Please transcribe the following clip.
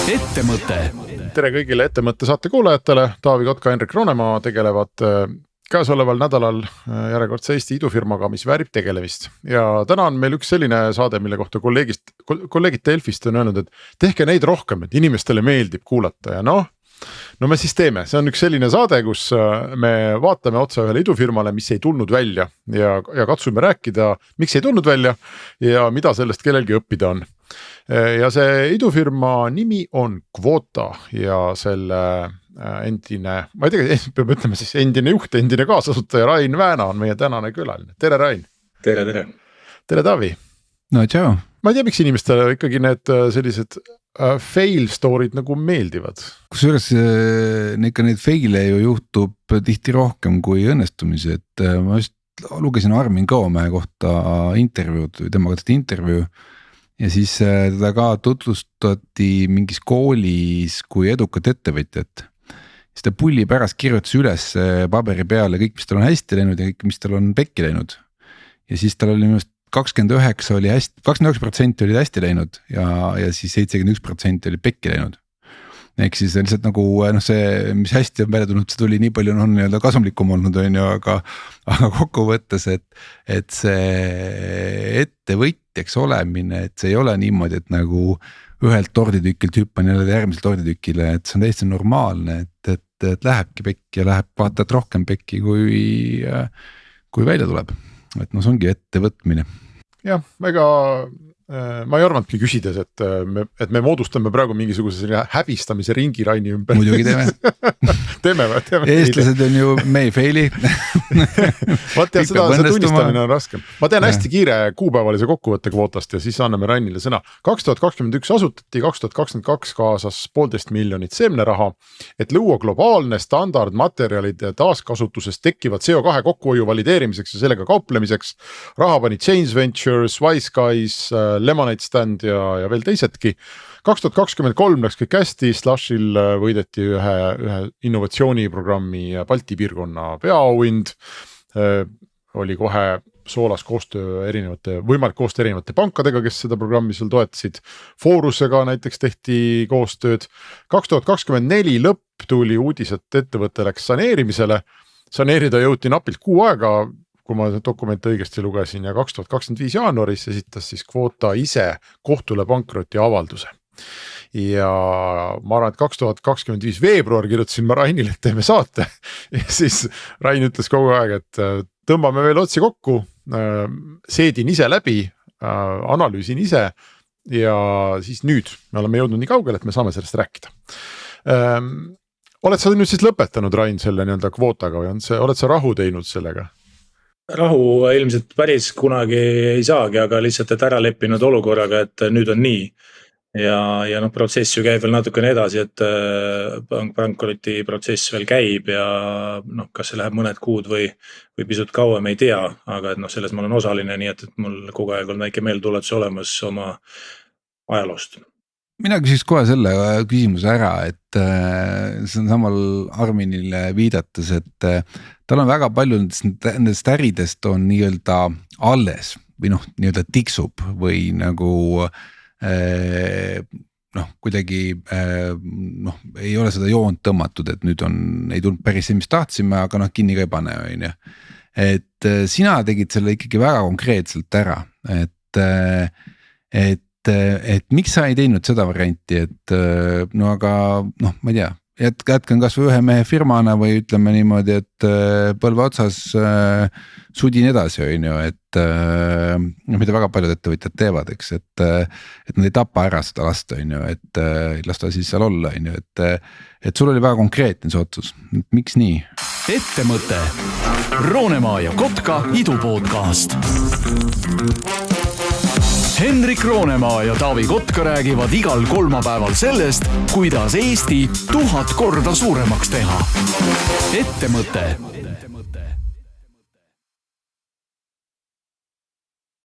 Ettemõte. Tere kõigile Ettemõtte saate kuulajatele. Taavi Kotka, Henrik Roonemaa tegelevad käesoleval nädalal järjekordse Eesti idufirmaga, mis väärib tegelemist. Ja täna on meil üks selline saade, mille kohta kolleegid Delfist on öelnud, et tehke neid rohkem, et inimestele meeldib kuulata. Ja no me siis teeme. See on üks selline saade, kus me vaatame otsa ühele idufirmale, mis ei tulnud välja ja katsume rääkida, miks ei tulnud välja ja mida sellest kellelgi õppida on. Ja see idufirma nimi on Quota ja selle endine, ma ei tea, peab ütlema siis endine juht, endine kaasasutaja Rain Vääna on meie tänane külaline. Tere Rain. Tere. Tere Taavi. No tšau. Ma ei tea, miks inimestele ikkagi need sellised fail story'd nagu meeldivad. Kusjuures ikka neid fail'e ju juhtub tihti rohkem kui õnnestumisi, et ma just lugesin Armin Koomäe kohta intervjuud, temaga tehti intervjuu ja siis teda ka tutvustati mingis koolis kui edukat ettevõtjat. Siis ta pulli pärast kirjutas üles paberi peale kõik, mis tal on hästi läinud ja kõik, mis tal on pekki läinud. Ja siis tal oli minust 29% oli hästi läinud ja siis 71% oli pekki läinud. Ehk siis lihtsalt nagu see, mis hästi on välja tulnud, see tuli nii palju on nii-öelda kasumlikum olnud, aga kokku võttes, et see ettevõtjaks olemine, et see ei ole niimoodi, et nagu ühelt torditükilt hüppan jälle järgmisel torditükile, et see on täiesti normaalne, et lähebki pekki ja läheb vaatad rohkem pekki, kui välja tuleb. Et see ongi ettevõtmine. Jah, ma ei arvanudki küsides, et me moodustame praegu mingisuguse häbistamise ringi Raini ümber. Muidugi teeme. teeme. Eestlased on ju me ei faili. Vaat ja seda tunnistamine on raskem. Ma teen hästi kiire kuupäevalise kokkuvõtte Quotast ja siis anname Rainile sõna. 2021 asutati, 2022 kaasas 1,5 miljonit seemneraha, et luua globaalne standard materjalide taaskasutusest tekkivad CO2 kokkuhoiu valideerimiseks ja sellega kauplemiseks. Raha pani Change Ventures, Wise Guys, Lemonade Stand ja veel teisedki. 2023 läks kõik hästi, Slushil võideti ühe innovatsiooniprogrammi Balti piirkonna peaauhind, oli kohe soolas võimalik koostöö erinevate pankadega, kes seda programmi seal toetasid, Forusega näiteks tehti koostööd. 2024 lõpp tuli uudis, et ettevõte läks saneerida jõuti napilt kuu aega, kui ma dokumente õigesti lugesin ja 2025 jaanuaris esitas siis Quota ise kohtule pankroti avalduse. Ja ma arvan, et 2025 veebruar kirjutasin ma Rainile, et teeme saate ja siis Rain ütles kogu aeg, et tõmbame veel otsi kokku, seedin ise läbi, analüüsin ise ja siis nüüd me oleme jõudnud nii kaugele, et me saame sellest rääkida. Oled sa nüüd siis lõpetanud, Rain, selle nii-öelda Quotaga või oled sa rahu teinud sellega? Rahu ilmselt päris kunagi ei saagi, aga lihtsalt, et ära leppinud olukorraga, et nüüd on nii. Ja protsess ju käib veel natukene edasi, et pankroti protsess veel käib ja kas see läheb mõned kuud või pisut kauem ei tea, aga et selles ma olen osaline, nii et mul kogu aeg on väike meeltuletus olemas oma ajaloost. Mina küsiks kohe selle küsimuse ära, et see on samal Arminile viidates, et tal on väga palju nendest äridest on nii-öelda alles või nii-öelda tiksub või nagu kuidagi ei ole seda joont tõmmatud, et nüüd ei tulnud päris see, mis tahtsime, aga kinni ka ei pane. Et sina tegid selle ikkagi väga konkreetselt ära, et miks sa ei teinud seda varianti, et aga ma ei tea, jätkan kas või ühe mehe firmana või ütleme niimoodi, et põlve otsas sudin edasi, et mida väga paljud ettevõtjad teevad, eks, et nad ei tapa ära seda lasta, et lasta siis seal olla, et sul oli väga konkreetne see otsus, et miks nii? Ettemõte. Roonemaa ja Kotka idupodcast. Henrik Roonemaa ja Taavi Kotka räägivad igal kolmapäeval sellest, kuidas Eesti 1000 korda suuremaks teha. Ettemõte.